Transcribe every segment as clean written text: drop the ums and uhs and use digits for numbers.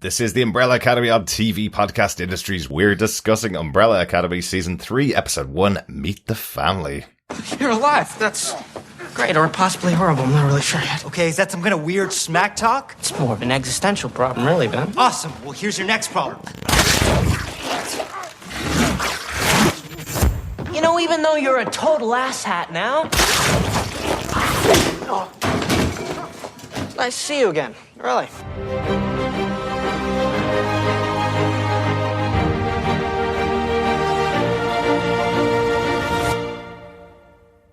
This is the Umbrella Academy on TV podcast industries. We're discussing Umbrella Academy Season 3, Episode 1, Meet the Family. You're alive. That's great, or possibly horrible. I'm not really sure yet. Okay, is that some kind of weird smack talk? It's more of an existential problem, really, Ben. Awesome. Well, here's your next problem. You know, even though you're a total asshat now... It's nice to see you again. Really.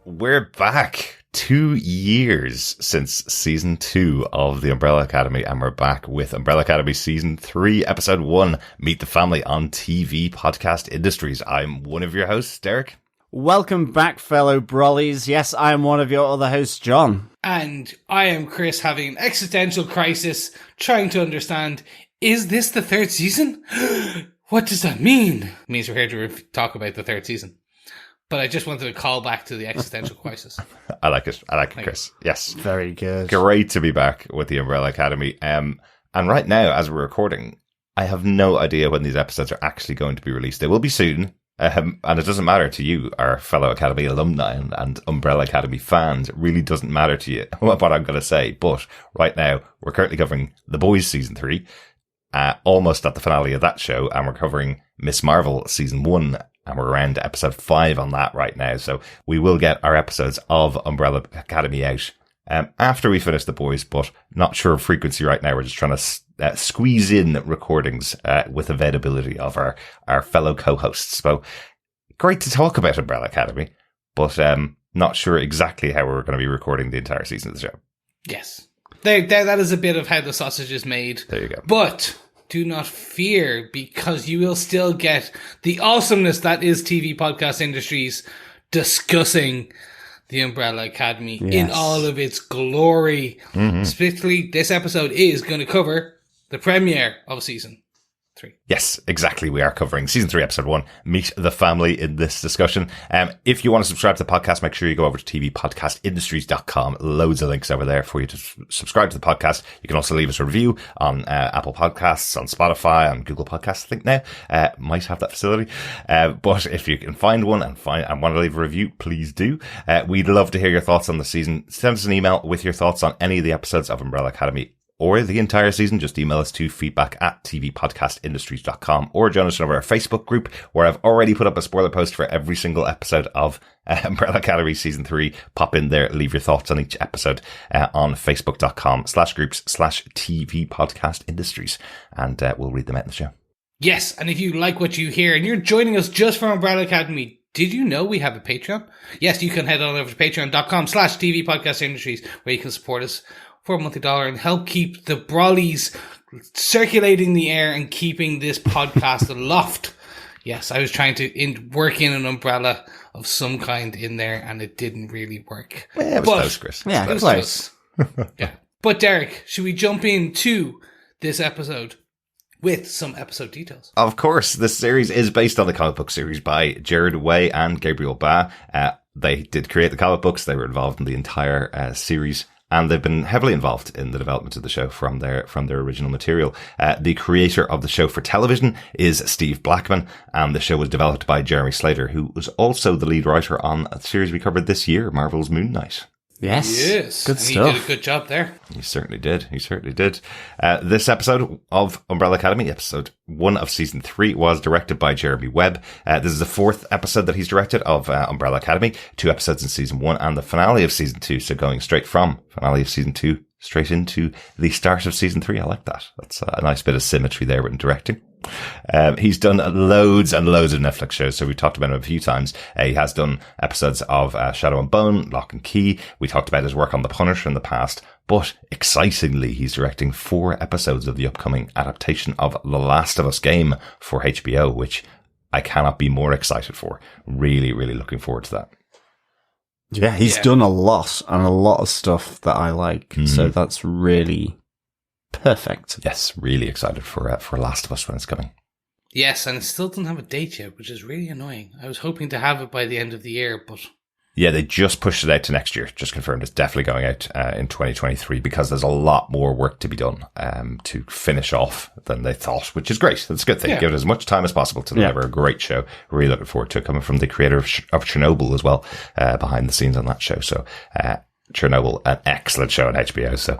We're back. 2 years since Season 2 of the Umbrella Academy, and we're back with Umbrella Academy Season 3, Episode 1, Meet the Family on TV podcast industries. I'm one of your hosts, Derek. Welcome back, fellow brollies. Yes, I am one of your other hosts, John. And I am Chris, having an existential crisis, trying to understand, is this the third season? What does that mean? It means we're here to talk about the third season. But I just wanted to call back to the existential crisis. I like it, Chris. Yes. Very good. Great to be back with the Umbrella Academy. And right now, as we're recording, I have no idea when these episodes are actually going to be released. They will be soon. And it doesn't matter to you, our fellow Academy alumni and Umbrella Academy fans. It really doesn't matter to you what I'm going to say. But right now, we're currently covering The Boys Season 3, almost at the finale of that show. And we're covering Miss Marvel Season 1. And we're around episode 5 on that right now. So we will get our episodes of Umbrella Academy out after we finish The Boys, but not sure of frequency right now. We're just trying to squeeze in recordings with availability of our fellow co-hosts. So great to talk about Umbrella Academy, but not sure exactly how we're going to be recording the entire season of the show. Yes. That is a bit of how the sausage is made. There you go. But... do not fear, because you will still get the awesomeness that is TV podcast industries discussing the Umbrella Academy in all of its glory. Mm-hmm. Specifically, this episode is going to cover the premiere of season 3. Yes, exactly. We are covering Season 3, Episode 1, Meet the Family in this discussion. If you want to subscribe to the podcast, make sure you go over to tvpodcastindustries.com. Loads of links over there for you to subscribe to the podcast. You can also leave us a review on Apple Podcasts, on Spotify, on Google Podcasts, I think now. Might have that facility. But if you can find one and want to leave a review, please do. We'd love to hear your thoughts on the season. Send us an email with your thoughts on any of the episodes of Umbrella Academy or the entire season. Just email us to feedback@tvpodcastindustries.com, or join us over our Facebook group, where I've already put up a spoiler post for every single episode of Umbrella Academy Season 3. Pop in there, leave your thoughts on each episode on facebook.com/groups/tvpodcastindustries, and we'll read them out in the show. Yes, and if you like what you hear and you're joining us just for Umbrella Academy, did you know we have a Patreon? Yes, you can head on over to patreon.com/tvpodcastindustries, where you can support us for a monthly $1 and help keep the brollies circulating the air and keeping this podcast aloft. Yes, I was trying to work in an umbrella of some kind in there, and it didn't really work. Yeah, it was close, Chris. Yeah, it was close. Yeah. But Derek, should we jump into this episode with some episode details? Of course. This series is based on the comic book series by Jared Way and Gabriel Ba. They did create the comic books. They were involved in the entire series, and they've been heavily involved in the development of the show from their original material. The creator of the show for television is Steve Blackman, and the show was developed by Jeremy Slater, who was also the lead writer on a series we covered this year, Marvel's Moon Knight. Yes. Good and stuff. He did a good job there. He certainly did. This episode of Umbrella Academy, episode 1 of season 3, was directed by Jeremy Webb. This is the 4th episode that he's directed of Umbrella Academy. 2 episodes in season 1 and the finale of season 2. So going straight from finale of season 2 straight into the start of season 3. I like that. That's a nice bit of symmetry there in directing. He's done loads and loads of Netflix shows, so we've talked about him a few times. He has done episodes of Shadow and Bone, Lock and Key. We talked about his work on The Punisher in the past, but excitingly, he's directing 4 episodes of the upcoming adaptation of The Last of Us game for HBO, which I cannot be more excited for. Really, really looking forward to that. Yeah, he's done a lot of stuff that I like, so that's really perfect. Yes, really excited for Last of Us when it's coming. Yes, and it still doesn't have a date yet, which is really annoying. I was hoping to have it by the end of the year, but Yeah, they just pushed it out to next year. Just confirmed it's definitely going out in 2023 because there's a lot more work to be done to finish off than they thought, which is great. That's a good thing. Yeah. Give it as much time as possible to deliver a great show. Really looking forward to it, coming from the creator of Chernobyl as well, behind the scenes on that show. So Chernobyl, an excellent show on HBO. So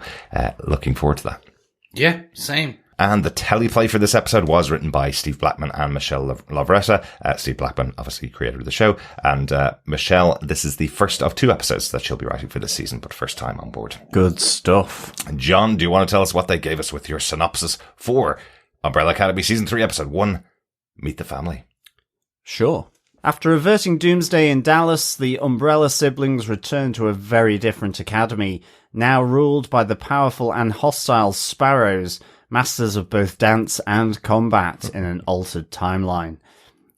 looking forward to that. Yeah, same. And the teleplay for this episode was written by Steve Blackman and Michelle Lovretta. Steve Blackman, obviously creator of the show. And Michelle, this is the first of 2 episodes that she'll be writing for this season, but first time on board. Good stuff. And John, do you want to tell us what they gave us with your synopsis for Umbrella Academy Season 3, Episode 1, Meet the Family? Sure. After averting doomsday in Dallas, the Umbrella siblings return to a very different academy, now ruled by the powerful and hostile Sparrows, masters of both dance and combat in an altered timeline.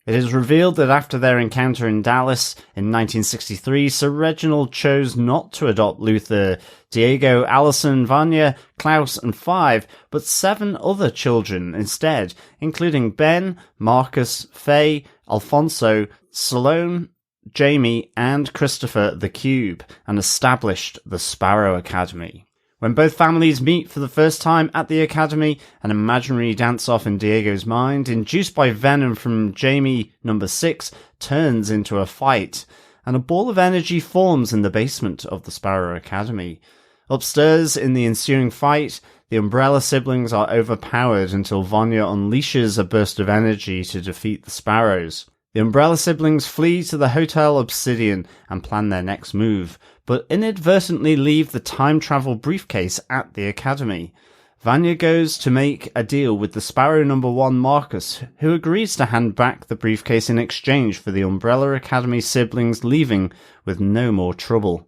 It is revealed that after their encounter in Dallas in 1963, Sir Reginald chose not to adopt Luther, Diego, Alisson, Vanya, Klaus and Five, but 7 other children instead, including Ben, Marcus, Faye, Alphonso, Sloane, Jayme and Christopher the Cube, and established the Sparrow Academy. When both families meet for the first time at the Academy, an imaginary dance-off in Diego's mind, induced by venom from Jayme number 6, turns into a fight, and a ball of energy forms in the basement of the Sparrow Academy. Upstairs, in the ensuing fight, the Umbrella siblings are overpowered until Vanya unleashes a burst of energy to defeat the Sparrows. The Umbrella siblings flee to the Hotel Obsidian and plan their next move, but inadvertently leave the time travel briefcase at the Academy. Vanya goes to make a deal with the Sparrow number 1 Marcus, who agrees to hand back the briefcase in exchange for the Umbrella Academy siblings leaving with no more trouble.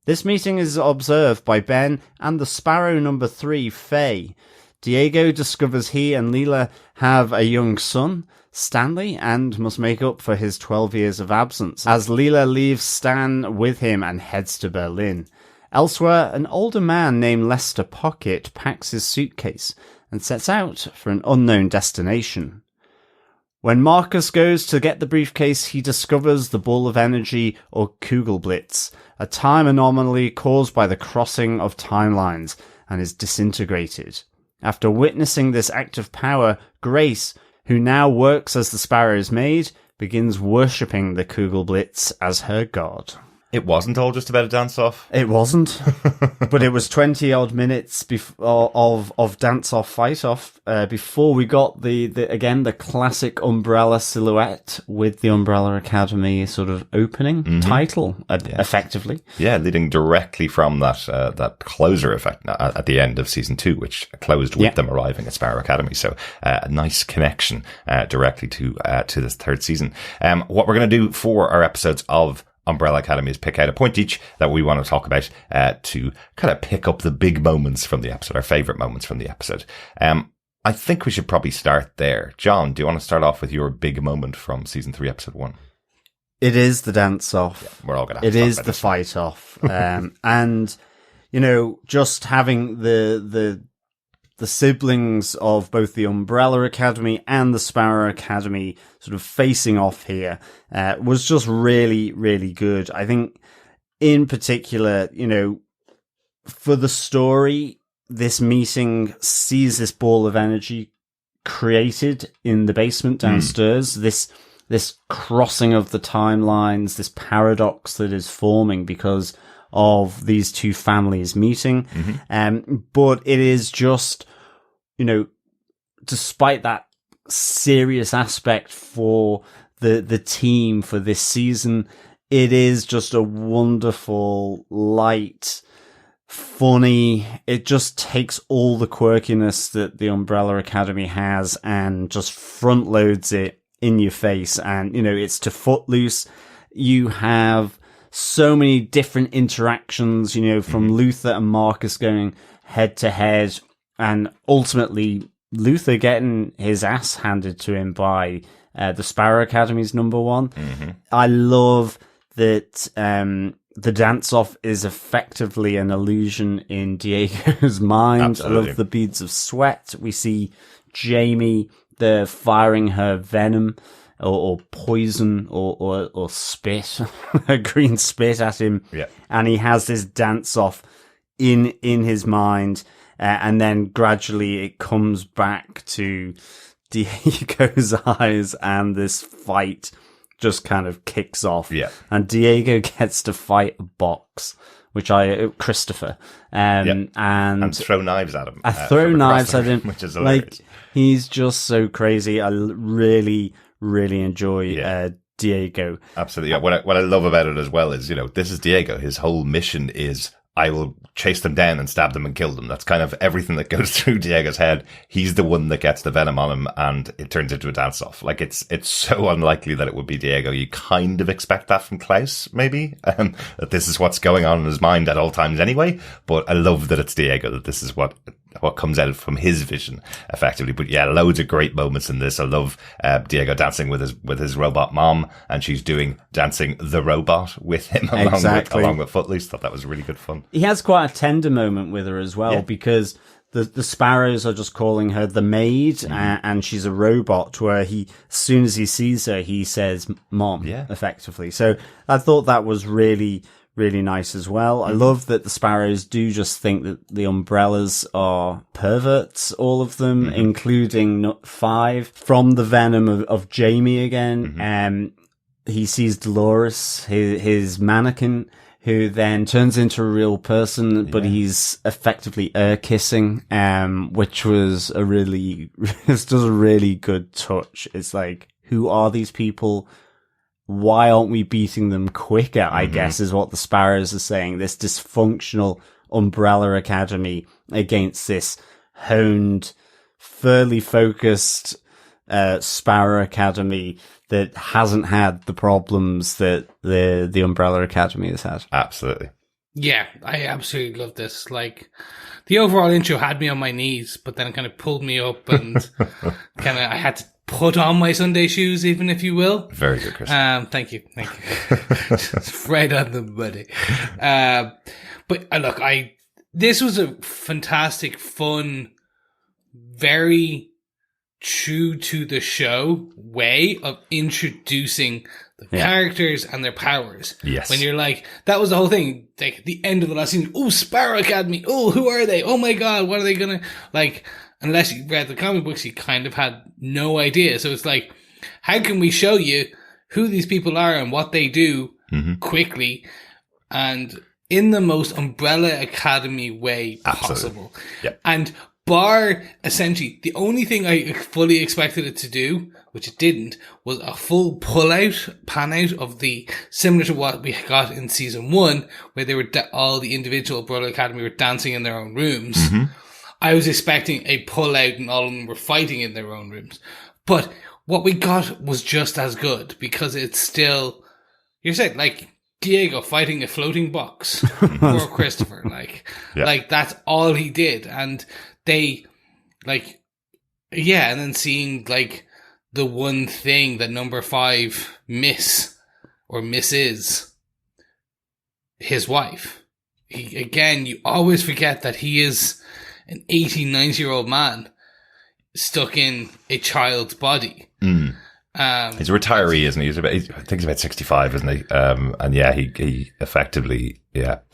This meeting is observed by Ben and the Sparrow number 3 Faye. Diego discovers he and Leela have a young son, Stanley, and must make up for his 12 years of absence, as Leela leaves Stan with him and heads to Berlin. Elsewhere, an older man named Lester Pocket packs his suitcase and sets out for an unknown destination. When Marcus goes to get the briefcase, he discovers the ball of energy, or Kugelblitz, a time anomaly caused by the crossing of timelines, and is disintegrated. After witnessing this act of power, Grace, who now works as the Sparrow's maid, begins worshipping the Kugelblitz as her god. It wasn't all just about a dance-off. It wasn't, but it was 20-odd minutes of dance-off, fight-off, before we got the classic Umbrella silhouette with the Umbrella Academy sort of opening title, effectively. Yeah, leading directly from that closer effect at the end of Season 2, which closed with them arriving at Sparrow Academy. So a nice connection directly to this 3rd season. What we're going to do for our episodes of Umbrella Academy is pick out a point each that we want to talk about to kind of pick up the big moments from the episode, our favourite moments from the episode. I think we should probably start there. John, do you want to start off with your big moment from Season 3, Episode 1? It is the dance-off. Yeah, we're all going to It is the fight-off. And, you know, just having the siblings of both the Umbrella Academy and the Sparrow Academy sort of facing off here was just really, really good. I think in particular, you know, for the story, this meeting sees this ball of energy created in the basement downstairs, this crossing of the timelines, this paradox that is forming because of these two families meeting. But it is just, you know, despite that serious aspect for the team for this season, it is just a wonderful, light, funny. It just takes all the quirkiness that the Umbrella Academy has and just front loads it in your face. And, you know, it's to Footloose. You have so many different interactions, you know, from Luther and Marcus going head to head, and ultimately Luther getting his ass handed to him by the Sparrow Academy's number 1. I love that the dance-off is effectively an illusion in Diego's mind. Absolutely. I love the beads of sweat. We see Jayme firing her venom or poison or spit, a green spit at him. Yeah. And he has this dance off in his mind. And then gradually it comes back to Diego's eyes, and this fight just kind of kicks off. Yeah. And Diego gets to fight a box, Christopher, and throw knives at him. Throw knives at him, which is hilarious. Like, he's just so crazy. I really, really enjoy Diego. Absolutely. Yeah. What I love about it as well is, this is Diego. His whole mission is, I will chase them down and stab them and kill them. That's kind of everything that goes through Diego's head. He's the one that gets the venom on him, and it turns into a dance-off. Like, it's so unlikely that it would be Diego. You kind of expect that from Klaus, maybe, that this is what's going on in his mind at all times anyway. But I love that it's Diego, that this is what comes out from his vision, effectively. But yeah, loads of great moments in this. I love Diego dancing with his robot mom, and she's dancing the robot with him along with Footloose. Thought that was really good fun. He has quite a tender moment with her as well, because the Sparrows are just calling her the maid, and she's a robot, where as soon as he sees her, he says mom, effectively. So I thought that was really, really nice as well. I love that the Sparrows do just think that the Umbrellas are perverts, all of them, including Five, from the venom of Jayme again. He sees Dolores, his mannequin, who then turns into a real person, but he's effectively kissing, which was this was a really good touch. It's like, who are these people? Why aren't we beating them quicker, I guess, is what the Sparrows are saying. This dysfunctional Umbrella Academy against this honed, fairly focused Sparrow Academy that hasn't had the problems that the Umbrella Academy has had. Absolutely. Yeah, I absolutely love this. Like, the overall intro had me on my knees, but then it kind of pulled me up, and I had to put on my Sunday shoes, even, if you will. Very good, Chris. Thank you. Right on the money. But look, this was a fantastic, fun, very true to the show way of introducing the characters and their powers. Yes. When you're like, that was the whole thing. Like, the end of the last season, oh, Sparrow Academy, oh, who are they? Oh my god, what are they gonna, like, unless you read the comic books, you kind of had no idea. So it's like, how can we show you who these people are and what they do quickly and in the most Umbrella Academy way possible? Yep. And bar, essentially, the only thing I fully expected it to do, which it didn't, was a full pan out of similar to what we got in season 1, where they were all the individual Umbrella Academy were dancing in their own rooms. I was expecting a pull out and all of them were fighting in their own rooms. But what we got was just as good, because it's still, you're saying, like, Diego fighting a floating box or Christopher, like that's all he did. And they, like, and then seeing, like, the one thing that number 5 misses his wife. Again, you always forget that he is an 80, 90-year-old man stuck in a child's body. He's a retiree, isn't he? I think he's about 65, isn't he? And he effectively,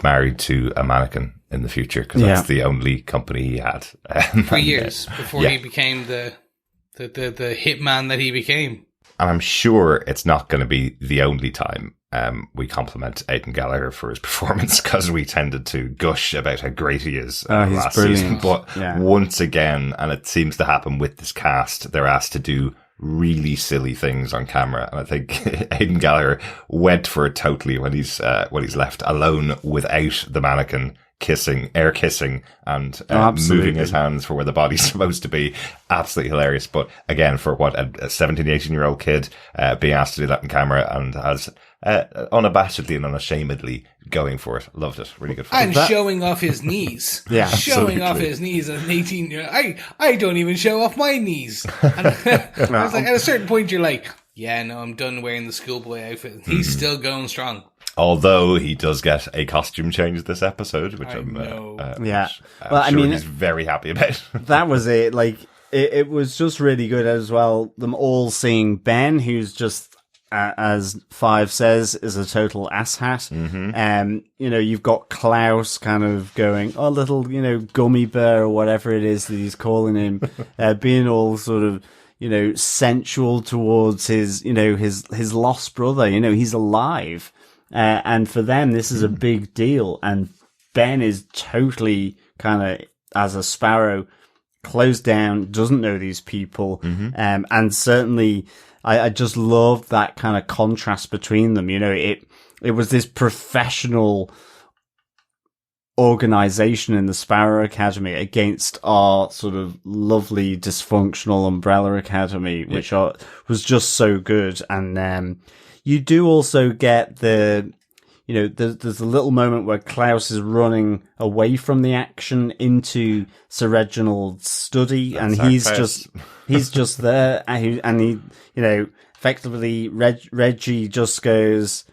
married to a mannequin in the future, because that's the only company he had. For years before he became the hitman that he became. And I'm sure it's not going to be the only time we compliment Aidan Gallagher for his performance, because we tended to gush about how great he is last season. But once again, and it seems to happen with this cast, they're asked to do really silly things on camera, and I think Aidan Gallagher went for it totally when he's left alone without the mannequin, air kissing, and moving his hands for where the body's supposed to be. Absolutely hilarious. But again, for what, a 17, 18-year-old kid being asked to do that on camera, and has unabashedly and unashamedly going for it. Loved it. Really good fun. And showing off his knees. Showing off his knees as an 18-year-old. I don't even show off my knees. And I was like, at a certain point, you're like, yeah, no, I'm done wearing the schoolboy outfit. He's still going strong. Although he does get a costume change this episode, which I'm know. I'm sure he's very happy about. That was it. Like, it was just really good as well. Them all seeing Ben, who's just, as Five says, is a total asshat. You've got Klaus kind of going, oh, little, gummy bear or whatever it is that he's calling him, being all sort of, sensual towards his lost brother. He's alive. And for them, this is a big deal. And Ben is totally kind of, as a Sparrow, closed down, doesn't know these people. And certainly, I just loved that kind of contrast between them. It was this professional organization in the Sparrow Academy against our sort of lovely dysfunctional Umbrella Academy, which was just so good. And you do also get there's a little moment where Klaus is running away from the action into Sir Reginald's study, and he's just there, and he effectively Reggie just goes,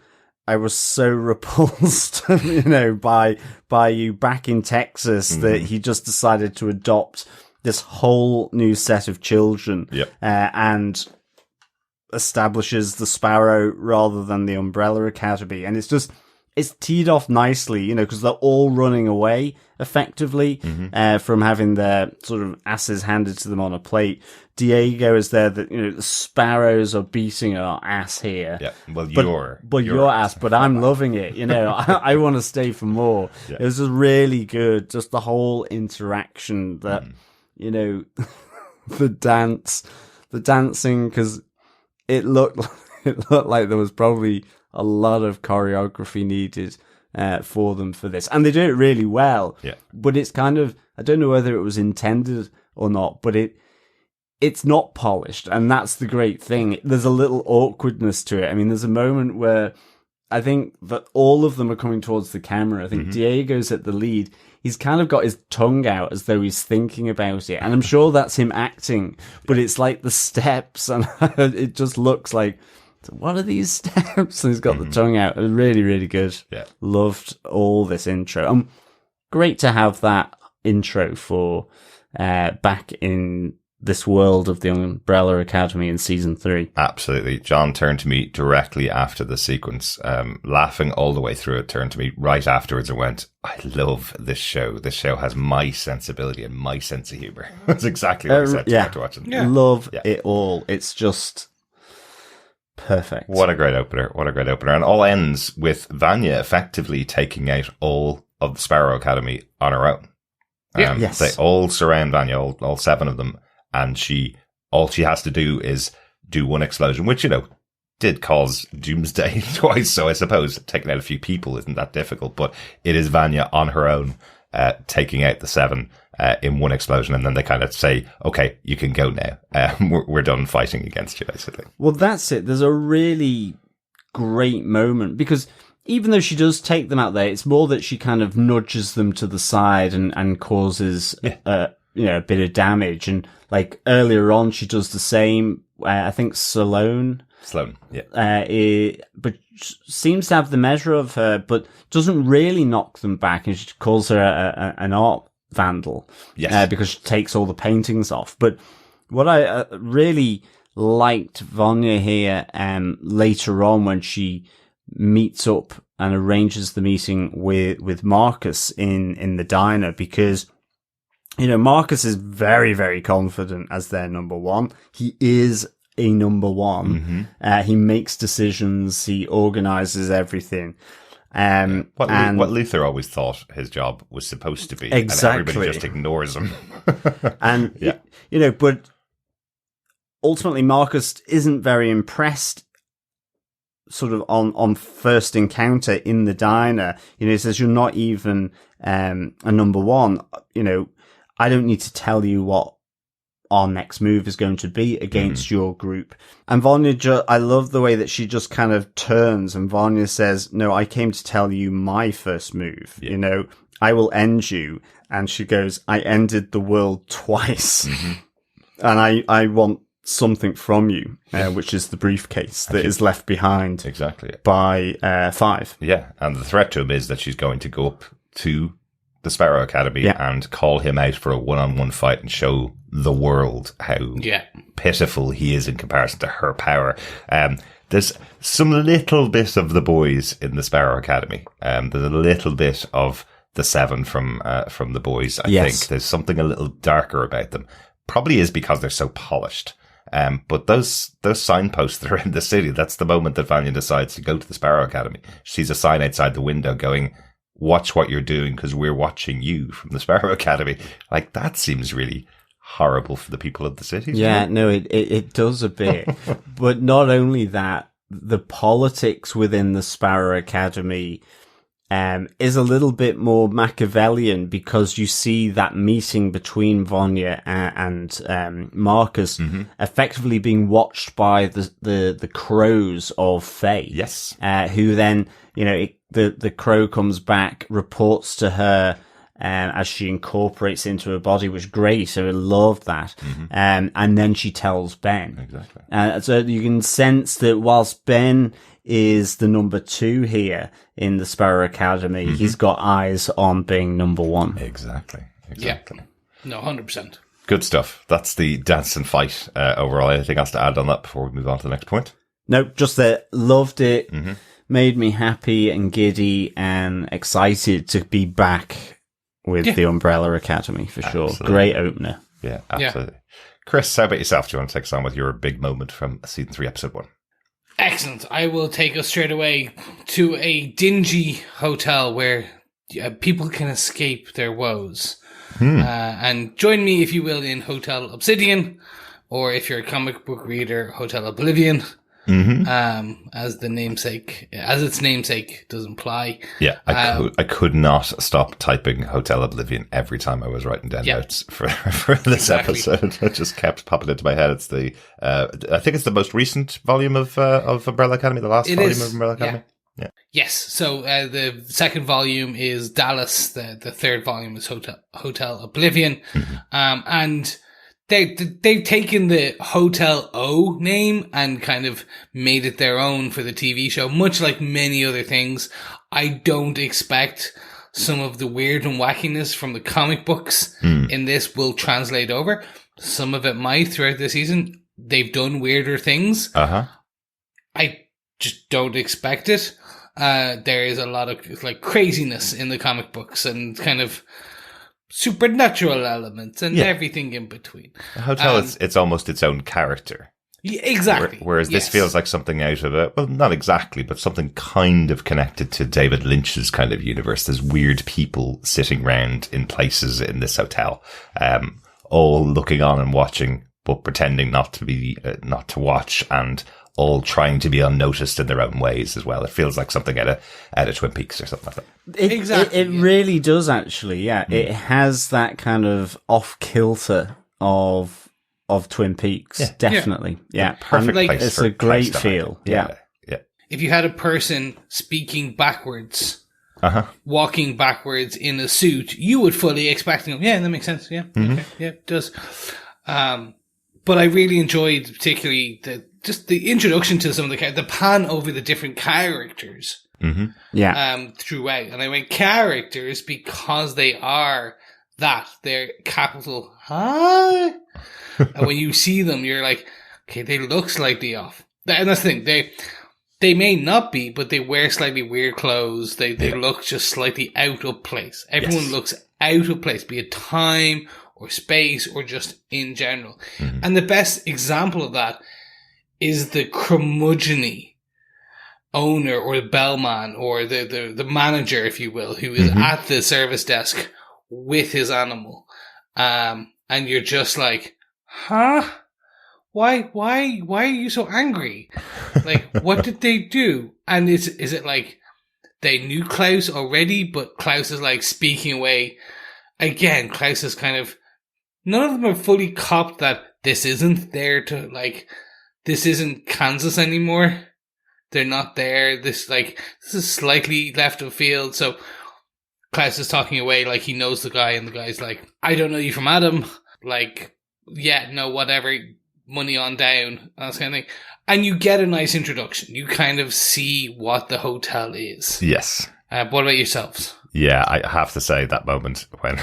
I was so repulsed, by you back in Texas that he just decided to adopt this whole new set of children, and establishes the Sparrow rather than the Umbrella Academy. And it's teed off nicely, because they're all running away effectively, from having their sort of asses handed to them on a plate. Diego is there that, the Sparrows are beating our ass here. Yeah. Well, your ass, but I'm loving it. I want to stay for more. Yeah. It was just really good. Just the whole interaction that, the dancing, because it looked like there was probably a lot of choreography needed for them for this. And they do it really well. Yeah. But it's kind of, I don't know whether it was intended or not, but it's not polished. And that's the great thing. There's a little awkwardness to it. I mean, there's a moment where I think that all of them are coming towards the camera. I think Diego's at the lead. He's kind of got his tongue out as though he's thinking about it. And I'm sure that's him acting, but it's like the steps, and it just looks like, what are these steps? And he's got the tongue out. It was really, really good. Yeah. Loved all this intro. Great to have that intro for back in this world of the Umbrella Academy in season 3. Absolutely. John turned to me directly after the sequence, laughing all the way through it, turned to me right afterwards and went, I love this show. This show has my sensibility and my sense of humor. That's exactly what I said to watching. Yeah. Love it all. It's just perfect. What a great opener. And all ends with Vanya effectively taking out all of the Sparrow Academy on her own. Yes. They all surround Vanya, all 7 of them. And all she has to do is do one explosion, which, did cause doomsday twice. So I suppose taking out a few people isn't that difficult, but it is Vanya on her own, taking out the 7, in one explosion. And then they kind of say, okay, you can go now. We're done fighting against you, basically. Well, that's it. There's a really great moment because even though she does take them out there, it's more that she kind of nudges them to the side and causes, a bit of damage. And like earlier on, she does the same. I think Sloane, but seems to have the measure of her, but doesn't really knock them back. And she calls her an art vandal, because she takes all the paintings off. But what I really liked Vanya here, later on when she meets up and arranges the meeting with Marcus in the diner, because Marcus is very, very confident as their number one. He is a number one. He makes decisions. He organizes everything. What Luther always thought his job was supposed to be. Exactly. And everybody just ignores him. And, but ultimately Marcus isn't very impressed sort of on first encounter in the diner. He says, you're not even a number one. I don't need to tell you what our next move is going to be against your group. And Vanya, I love the way that she just kind of turns, and Vanya says, no, I came to tell you my first move. I will end you. And she goes, I ended the world twice. And I want something from you, which is the briefcase that is left behind exactly by Five. Yeah, and the threat to him is that she's going to go up to the Sparrow Academy and call him out for a one-on-one fight and show the world how pitiful he is in comparison to her power. There's some little bit of the boys in the Sparrow Academy. There's a little bit of the seven from the boys. I think there's something a little darker about them. Probably is because they're so polished. But those signposts that are in the city, that's the moment that Vanya decides to go to the Sparrow Academy. She sees a sign outside the window going, "Watch what you're doing because we're watching you," from the Sparrow Academy. Like, that seems really horrible for the people of the city. Yeah, no, it does a bit. But not only that, the politics within the Sparrow Academy is a little bit more Machiavellian, because you see that meeting between Vanya and Marcus effectively being watched by the crows of Faye. Yes. Who then, the crow comes back, reports to her, as she incorporates into her body, which is great. So I loved that. And then she tells Ben. Exactly. So you can sense that whilst Ben is the number 2 here in the Sparrow Academy, he's got eyes on being number 1. Exactly. Yeah. No, 100%. Good stuff. That's the dance and fight overall. Anything else to add on that before we move on to the next point? No, just that loved it. Made me happy and giddy and excited to be back with the Umbrella Academy, for sure. Great opener. Yeah, absolutely. Chris, how about yourself? Do you want to take us on with your big moment from season 3, episode 1? Excellent. I will take us straight away to a dingy hotel where people can escape their woes. And join me, if you will, in Hotel Obsidian, or if you're a comic book reader, Hotel Oblivion. As its namesake does imply. Yeah, I could not stop typing Hotel Oblivion every time I was writing down notes for this episode. It just kept popping into my head. It's the I think it's the most recent volume of Umbrella Academy, the last volume of Umbrella Academy. Yeah. Yes. So the second volume is Dallas. The third volume is Hotel Oblivion. And they've taken the Hotel O name and kind of made it their own for the TV show, much like many other things. I don't expect some of the weird and wackiness from the comic books in this will translate over. Some of it might throughout the season. They've done weirder things. I just don't expect it. There is a lot of like craziness in the comic books and kind of supernatural elements and everything in between. The hotel it's almost its own character. Yeah, exactly. Whereas this feels like something out of well, not exactly, but something kind of connected to David Lynch's kind of universe. There's weird people sitting around in places in this hotel, all looking on and watching, but pretending not to watch, and all trying to be unnoticed in their own ways as well. It feels like something out of Twin Peaks or something like that. It really does, actually. Yeah, it has that kind of off kilter of Twin Peaks. Definitely. Yeah, perfect place. It's a great feel. Yeah. If you had a person speaking backwards, walking backwards in a suit, you would fully expect them. Yeah, that makes sense. Yeah, okay. Yeah, it does. But I really enjoyed particularly the introduction to some of the pan over the different characters. Throughout. And I went characters because they are that. They're capital and when you see them, you're like, okay, they look slightly off. And that's the thing. They may not be, but they wear slightly weird clothes. They look just slightly out of place. Everyone looks out of place, be it time or space or just in general. And the best example of that is the curmudgeon-y owner or the bellman or the manager, if you will, who is at the service desk with his animal. And you're just like, huh? Why are you so angry? Like, what did they do? And is it like they knew Klaus already, but Klaus is like speaking away? Again, Klaus is kind of, none of them are fully copped that this isn't there to like, this isn't Kansas anymore. They're not there. This is slightly left of field. So Klaus is talking away like he knows the guy, and the guy's like, I don't know you from Adam. Like, yeah, no, whatever. Money on down. That kind of thing. And you get a nice introduction. You kind of see what the hotel is. Yes. What about yourselves? Yeah, I have to say that moment when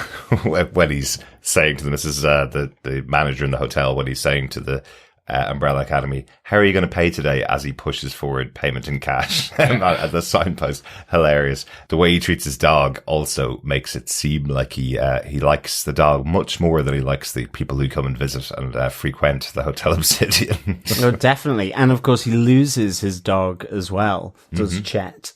when he's saying to them, this is the manager in the hotel, when he's saying to the Umbrella Academy, how are you going to pay today, as he pushes forward payment in cash at the signpost. Hilarious. The way he treats his dog also makes it seem like he likes the dog much more than he likes the people who come and visit and frequent the Hotel Obsidian. No, definitely. And of course he loses his dog as well, does Chet.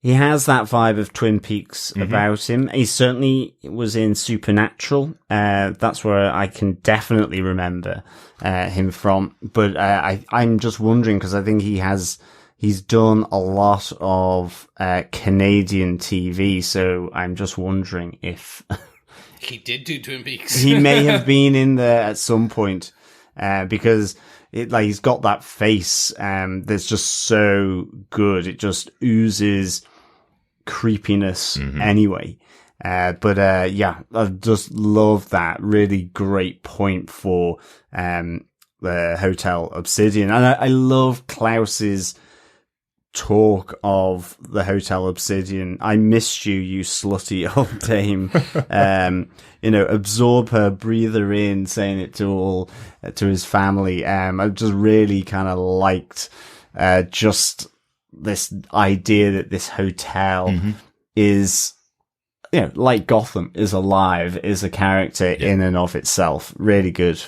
He has that vibe of Twin Peaks about him. He certainly was in Supernatural. That's where I can definitely remember him from. But I'm just wondering, because I think he's done a lot of Canadian TV. So I'm just wondering if he did do Twin Peaks. He may have been in there at some point, because he's got that face that's just so good. It just oozes creepiness anyway. But I just love that. Really great point for the Hotel Obsidian. And I love Klaus's talk of the Hotel Obsidian. I missed you, you slutty old dame. Absorb her, breathe her in, saying it to his family. I just really kind of liked just this idea that this hotel is, like Gotham, is alive, is a character in and of itself. Really good.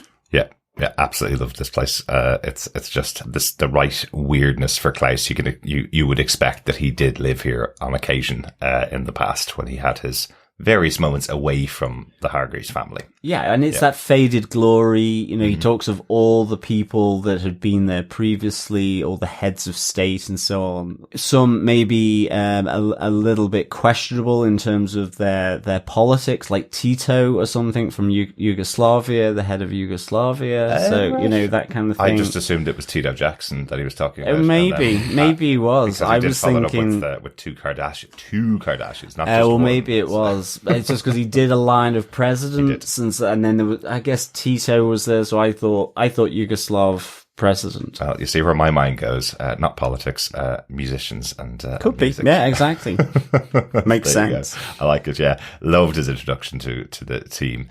Yeah, absolutely love this place. It's just the right weirdness for Klaus. You would expect that he did live here on occasion in the past when he had his various moments away from the Hargreaves family. Yeah, and it's that faded glory. He talks of all the people that had been there previously, all the heads of state and so on. Some maybe a little bit questionable in terms of their politics, like Tito or something from Yugoslavia, the head of Yugoslavia. That kind of thing. I just assumed it was Tito Jackson that he was talking about. Maybe he was. I was thinking with two Kardashians. Not just maybe it was. It's just because he did a line of presidents, and then there was, I guess Tito was there, so I thought Yugoslav president. Well, you see where my mind goes. Not politics, musicians and could be. music. Yeah, exactly. Makes sense. I like it. Yeah, loved his introduction to the team.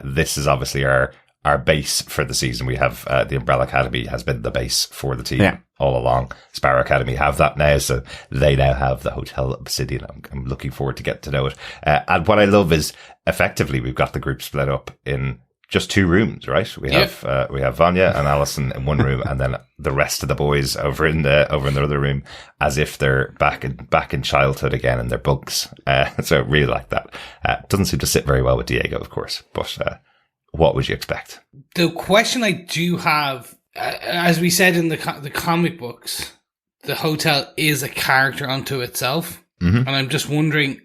This is obviously our base for the season. We have the Umbrella Academy has been the base for the team all along. Sparrow Academy have that now, so they now have the Hotel Obsidian. I'm looking forward to get to know it. And what I love is effectively we've got the group split up in just 2 rooms, right? We have Vanya and Alisson in one room, and then the rest of the boys over in the other room, as if they're back in childhood again in their bunks. So I really like that. Doesn't seem to sit very well with Diego, of course, but what would you expect? The question I do have, as we said in the comic books, the hotel is a character unto itself. And I'm just wondering,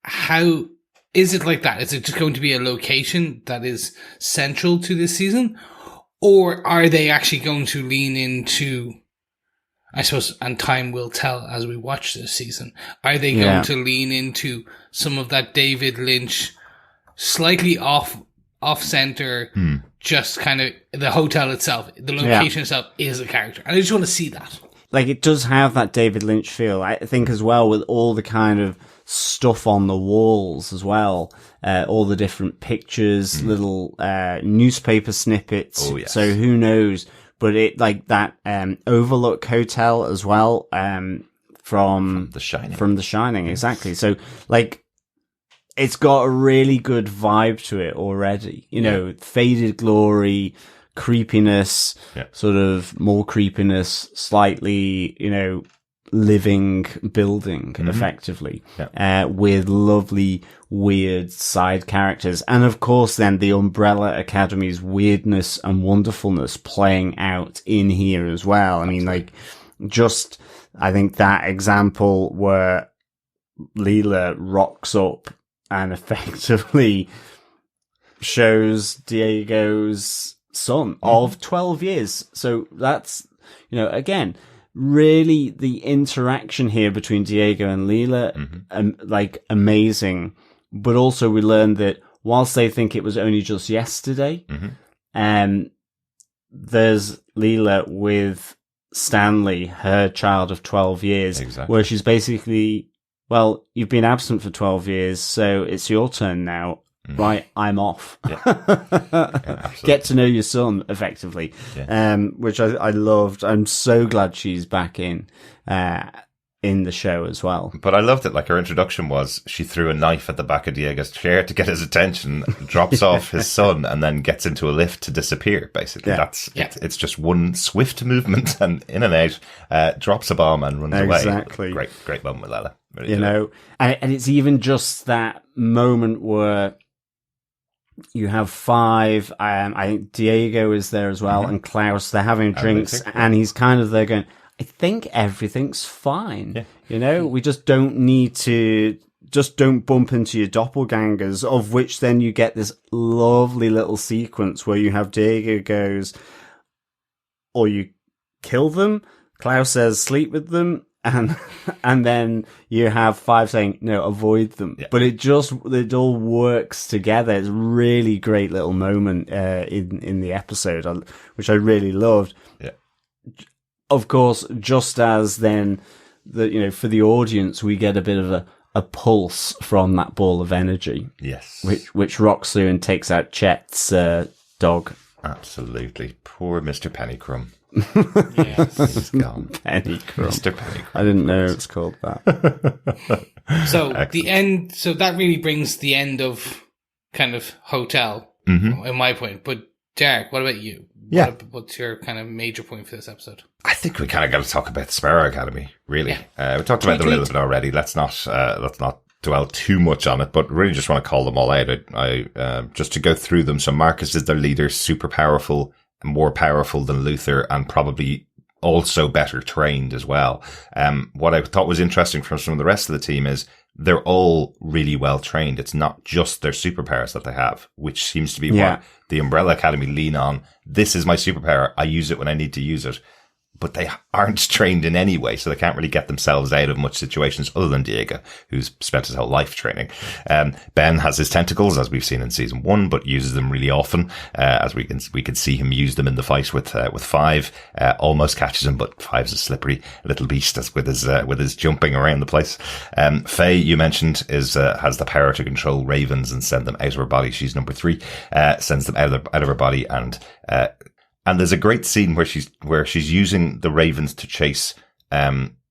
how is it like that? Is it just going to be a location that is central to this season? Or are they actually going to lean into, I suppose, and time will tell as we watch this season, are they going to lean into some of that David Lynch, slightly off-center, just kind of the hotel itself, the location itself is a character. And I just want to see that. Like, it does have that David Lynch feel, I think, as well, with all the kind of stuff on the walls as well. All the different pictures, little newspaper snippets. Oh, yes. So who knows? But it, like that Overlook Hotel as well, from The Shining. From The Shining, exactly. So, like, it's got a really good vibe to it already. Faded glory, creepiness, sort of more creepiness, slightly, living building effectively, with lovely, weird side characters. And of course, then the Umbrella Academy's weirdness and wonderfulness playing out in here as well. I mean, I think that example where Leela rocks up and effectively shows Diego's son of 12 years. So that's, again, really the interaction here between Diego and Leela, amazing. But also we learned that whilst they think it was only just yesterday, there's Leela with Stanley, her child of 12 years, where she's basically well, you've been absent for 12 years, so it's your turn now. Right, I'm off. Get to know your son, effectively, which I loved. I'm so glad she's back in the show as well. But I loved it. Like, her introduction was she threw a knife at the back of Diego's chair to get his attention, drops off his son, and then gets into a lift to disappear. Basically, it's just one swift movement and in and out, drops a bomb and runs away. Exactly. Great moment with Ella. Really you know, and it's even just that moment where you have Five, I think Diego is there as well, and Klaus. They're having drinks, and he's kind of there going, I think everything's fine. Yeah. You know, we just don't need to, just don't bump into your doppelgangers, of which then you get this lovely little sequence where you have Diego goes, or you kill them. Klaus says, sleep with them. And then you have Five saying, no, avoid them. Yeah. But it all works together. It's a really great little moment, in the episode, which I really loved. Yeah. Of course, just as then for the audience, we get a bit of a pulse from that ball of energy. Yes. Which rocks through and takes out Chet's, dog. Absolutely. Poor Mr. Pennycrumb. Yes. He's gone. Pennycrumb. Mr. Pennycrumb. I didn't know it's called that. So the end. So that really brings the end of kind of Hotel, in my point. But Derek, what about you? Yeah. What's your kind of major point for this episode? I think we kind of got to talk about the Sparrow Academy, really. We talked about them a little bit already. Let's not dwell too much on it, but really just want to call them all out. I just to go through them. So Marcus is their leader, super powerful, more powerful than Luther, and probably also better trained as well. What I thought was interesting from some of the rest of the team is they're all really well trained. It's not just their superpowers that they have, which seems to be what the Umbrella Academy lean on. This is my superpower. I use it when I need to use it. But they aren't trained in any way, so they can't really get themselves out of much situations other than Diego, who's spent his whole life training. Ben has his tentacles, as we've seen in season 1, but uses them really often, as we can see him use them in the fight with Five. Almost catches him, but Five's a slippery little beast with his jumping around the place. Faye, you mentioned, has the power to control ravens and send them out of her body. She's number 3, sends them out of her body, and there's a great scene where she's using the ravens to chase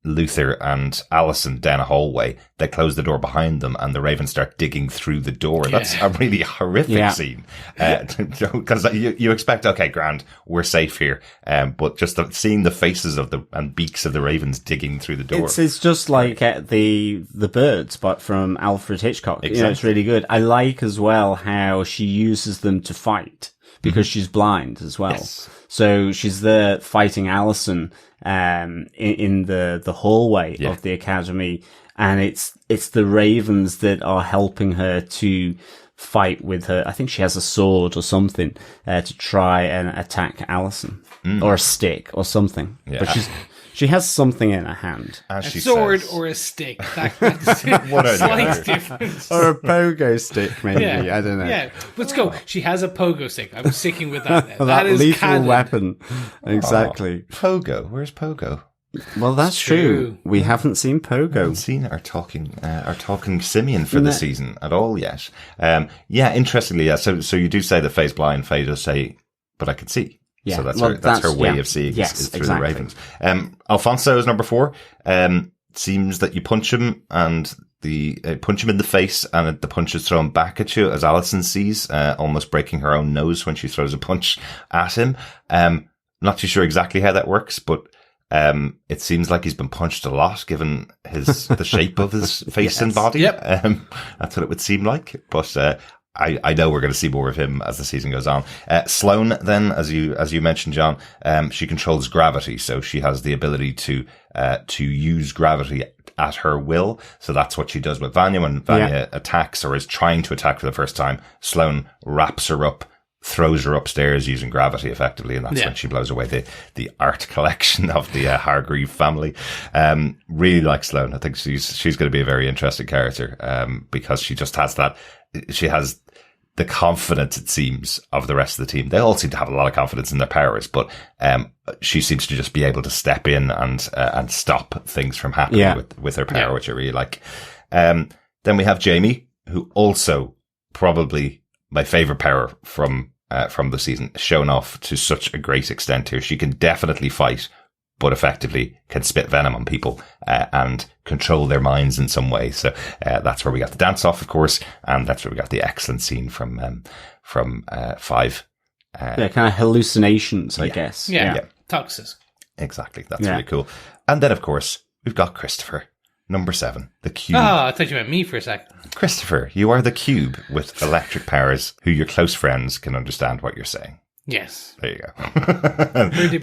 Luther and Alisson down a hallway. They close the door behind them, and the ravens start digging through the door. Yeah. That's a really horrific scene, because you expect, okay, grand, we're safe here, but just seeing the faces and beaks of the ravens digging through the door. It's just like the birds, but from Alfred Hitchcock. Exactly. It's really good. I like as well how she uses them to fight, because she's blind as well. Yes. So she's there fighting Alisson, in the hallway of the academy. And it's the ravens that are helping her to fight with her. I think she has a sword or something, to try and attack Alisson, or a stick or something. Yeah. But she has something in her hand. A sword or a stick. That's what a slight difference. Or a pogo stick, maybe. I don't know. Yeah, let's go. She has a pogo stick. I'm sticking with that. That is lethal canon. Weapon. Exactly. Oh, Pogo. Where's Pogo? Well, that's true. We haven't seen Pogo. We haven't seen our talking simian for the season at all yet. Interestingly, so you do say that Faye's blind. Faye does say, but I can see. Yeah. So that's her way of seeing is through the ravens. Alphonso is number 4. Seems that you punch him and punch him in the face, and the punch is thrown back at you, as Alisson sees, almost breaking her own nose when she throws a punch at him. Not too sure exactly how that works, but it seems like he's been punched a lot, given the shape of his face and body. Yep. That's what it would seem like. But I know we're going to see more of him as the season goes on. Sloane, then, as you mentioned, John, she controls gravity, so she has the ability to use gravity at her will. So that's what she does with Vanya. When Vanya attacks or is trying to attack for the first time, Sloane wraps her up, throws her upstairs using gravity effectively, and that's when she blows away the art collection of the Hargreave family. Really like Sloane. I think she's going to be a very interesting character, because she just has that. She has the confidence, it seems, of the rest of the team. They all seem to have a lot of confidence in their powers, but she seems to just be able to step in and stop things from happening with her power, which I really like. Then we have Jayme, who also probably my favorite power from the season, shown off to such a great extent here. She can definitely fight, but effectively can spit venom on people and control their minds in some way. So that's where we got the dance off, of course, and that's where we got the excellent scene from Five. Kind of hallucinations, I guess. Yeah. Toxis. Exactly. That's really cool. And then, of course, we've got Christopher, number 7, the cube. Oh, I thought you meant me for a second. Christopher, you are the cube with electric powers who your close friends can understand what you're saying. Yes. There you go.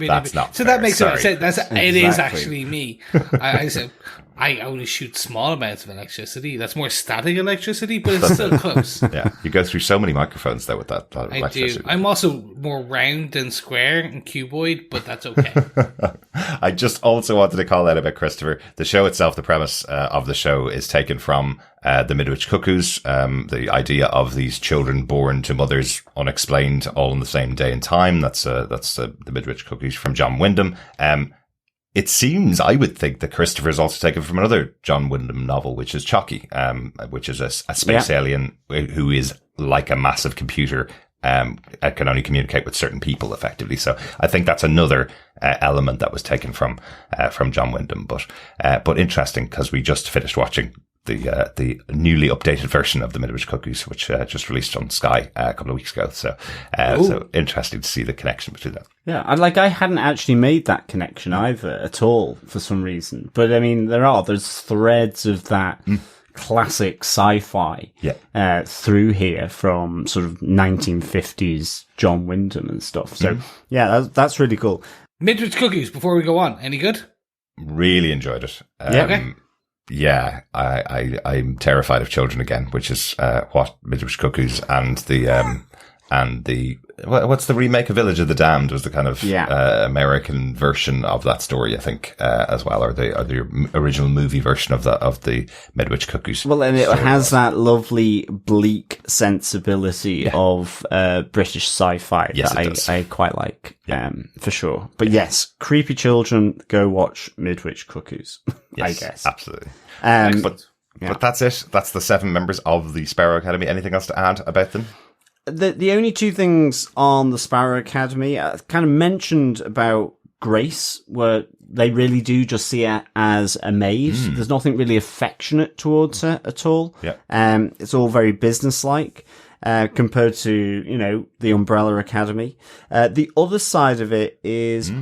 That's not so fair. That makes sense. It is actually me. I said I only shoot small amounts of electricity. That's more static electricity, but it's still close. Yeah, you go through so many microphones though with that I electricity. do. I'm also more round than square and cuboid, but that's okay. I just also wanted to call out about Christopher. The show itself, the premise of the show is taken from the Midwich Cuckoos, the idea of these children born to mothers unexplained all on the same day and time. That's the Midwich Cuckoos from John Wyndham. It seems, I would think, that Christopher is also taken from another John Wyndham novel, which is Chucky, which is a space alien who is like a massive computer, can only communicate with certain people effectively. So I think that's another element that was taken from John Wyndham. But interesting, because we just finished watching the newly updated version of the Midwich Cuckoos, which just released on Sky a couple of weeks ago. So interesting to see the connection between them. Yeah, I hadn't actually made that connection either at all for some reason. But I mean, there's threads of that classic sci-fi through here from sort of 1950s John Wyndham and stuff. So that's really cool. Midwich Cuckoos, before we go on, any good? Really enjoyed it. Okay. Yeah, I'm terrified of children again, which is what Midwich Cuckoos and the what's the remake of Village of the Damned was the kind of American version of that story, I think, as well, or the original movie version of the Midwich Cuckoos. Well, and it has that lovely bleak sensibility of British sci-fi that I quite like, for sure. But yes, creepy children, go watch Midwich Cuckoos. Yes, I guess absolutely. But that's it. That's the 7 members of the Sparrow Academy. Anything else to add about them? The only 2 things on the Sparrow Academy, I kind of mentioned about Grace, where they really do just see her as a maid. There's nothing really affectionate towards her at all. Yeah. It's all very businesslike, compared to, the Umbrella Academy. The other side of it is,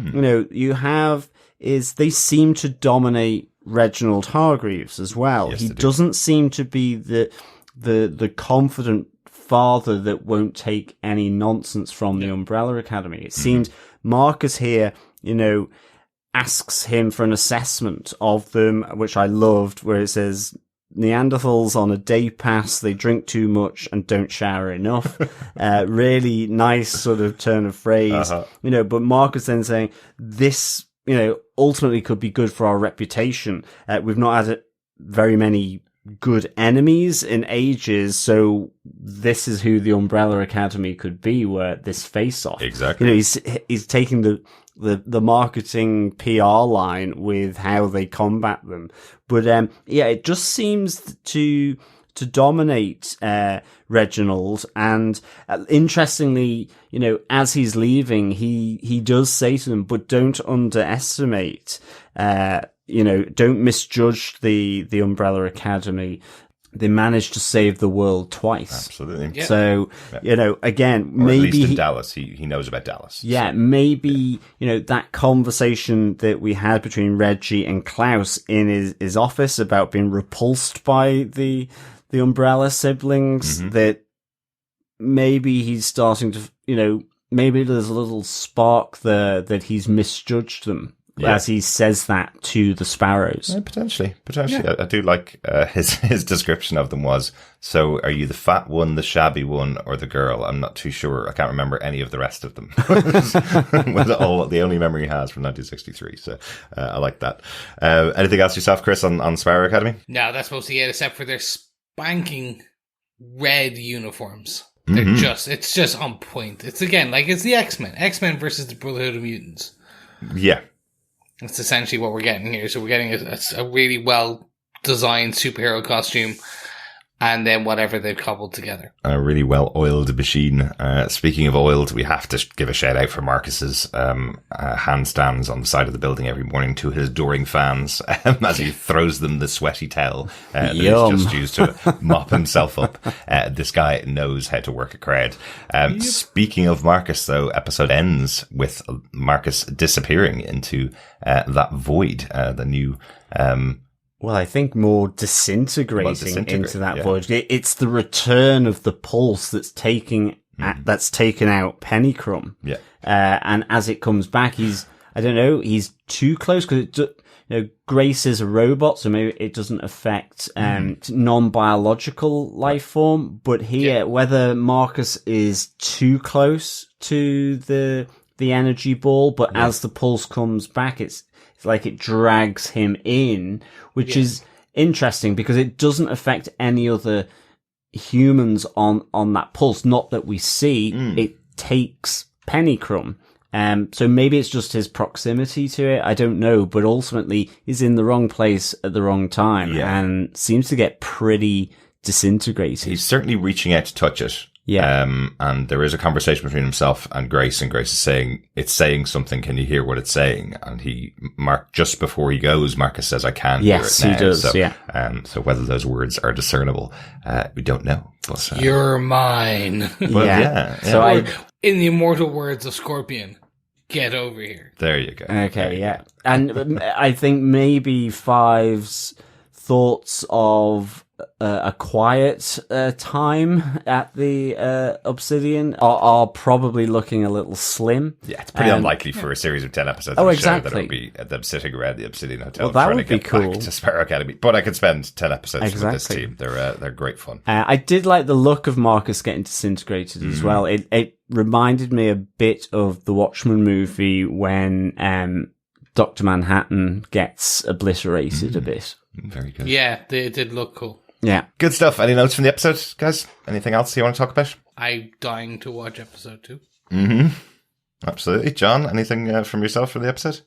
they seem to dominate Reginald Hargreaves as well. Yes, he doesn't seem to be the confident father that won't take any nonsense from the Umbrella Academy. It seems Marcus here, asks him for an assessment of them, which I loved, where it says Neanderthals on a day pass, they drink too much and don't shower enough. Really nice sort of turn of phrase, but Marcus then saying this, ultimately could be good for our reputation. We've not had very many good enemies in ages, so this is who the Umbrella Academy could be, where this face off. Exactly. He's taking the marketing PR line with how they combat them. But it just seems to dominate Reginald, and interestingly, as he's leaving, he does say to them, but don't underestimate don't misjudge the Umbrella Academy. They managed to save the world twice. Absolutely. Yeah. So, again, or maybe at least in Dallas, he knows about Dallas. Yeah, so. Maybe, that conversation that we had between Reggie and Klaus in his office about being repulsed by the Umbrella siblings, that maybe he's starting to, maybe there's a little spark there that he's misjudged them. Yeah. As he says that to the Sparrows. Yeah, potentially. Yeah. I do like his description of them was, so are you the fat one, the shabby one, or the girl? I'm not too sure. I can't remember any of the rest of them. Was the only memory he has from 1963. So I like that. Anything else yourself, Chris, on Sparrow Academy? No, that's mostly it, except for their spanking red uniforms. They're it's just on point. It's again, like it's the X-Men versus the Brotherhood of Mutants. Yeah. That's essentially what we're getting here. So we're getting a really well-designed superhero costume, and then whatever they've cobbled together. A really well-oiled machine. Speaking of oiled, we have to give a shout-out for Marcus's handstands on the side of the building every morning to his adoring fans as he throws them the sweaty towel that he's just used to mop himself up. This guy knows how to work a crowd. Speaking of Marcus, though, episode ends with Marcus disappearing into that void, the new... Well, I think more disintegrating into that void. It's the return of the pulse that's taken out Pennycrumb. Yeah. And as it comes back, he's too close because Grace is a robot, so maybe it doesn't affect non-biological life form. But here, whether Marcus is too close to the energy ball, but as the pulse comes back, it's like it drags him in, which is interesting because it doesn't affect any other humans on that pulse. Not that we see. It takes Pennycrumb. So maybe it's just his proximity to it. I don't know, but ultimately he's in the wrong place at the wrong time and seems to get pretty disintegrated. He's certainly reaching out to touch it. Yeah. And there is a conversation between himself and Grace is saying, it's saying something. Can you hear what it's saying? And just before he goes, Marcus says, I can hear it now. Yes, he does, so, so whether those words are discernible, we don't know. But, You're mine. But So in the immortal words of Scorpion, get over here. There you go. Okay, yeah. And I think maybe Five's thoughts of a quiet time at the Obsidian are probably looking a little slim. Yeah, it's pretty unlikely for a series of 10 episodes that it'll be them sitting around the Obsidian Hotel that trying would to be get cool. back to Sparrow Academy. But I could spend 10 episodes with this team. They're great fun. I did like the look of Marcus getting disintegrated as well. It reminded me a bit of the Watchmen movie when Dr. Manhattan gets obliterated a bit. Very good. Yeah, they did look cool. Yeah. Good stuff. Any notes from the episode, guys? Anything else you want to talk about? I'm dying to watch episode 2. Absolutely. John, anything from yourself from the episode?